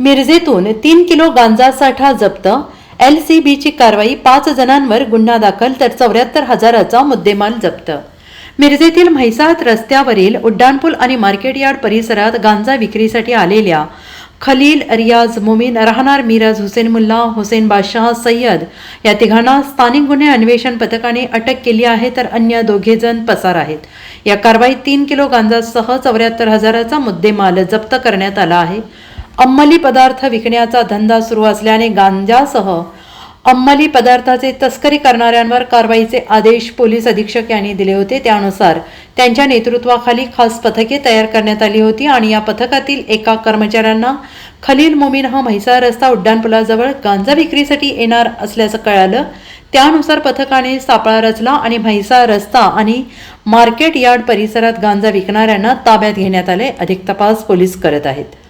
मिरजेतून 3 kilo गांजा साठा जप्त, LCBची कारवाई, 5 जणांवर गुन्हा दाखल तर 74,000चा मुद्देमाल जप्त। मिरजेतील म्हैसाळ रस्त्यावरील उड्डाणपूल आणि मार्केट यार्ड परिसरात गांजा विक्रीसाठी आलेल्या खलील, रियाज, मुमीन राहणार मिराज, हुसेन मुल्ला, हुसेन बादशाह, सय्यद या तिघांना स्थानिक गुन्हे अन्वेषण पथकाने अटक केली आहे, तर अन्य 2 जण पसार आहेत। या कारवाईत 3 किलो गांजासह 74,000चा मुद्देमाल जप्त करण्यात आला आहे। अंमली पदार्थ विकण्याचा धंदा सुरू असल्याने गांजासह अंमली पदार्थाचे तस्करी करणाऱ्यांवर कारवाईचे आदेश पोलीस अधीक्षक यांनी दिले होते। त्यानुसार त्यांच्या नेतृत्वाखाली खास पथके तयार करण्यात आली होती आणि या पथकातील एका कर्मचाऱ्यांना खलील मुमीन हा म्हैसाळ रस्ता उड्डाणपुलाजवळ गांजा विक्रीसाठी येणार असल्याचं कळालं। त्यानुसार पथकाने सापळा रचला आणि म्हैसाळ रस्ता आणि मार्केट यार्ड परिसरात गांजा विकणाऱ्यांना ताब्यात घेण्यात आले। अधिक तपास पोलीस करत आहेत।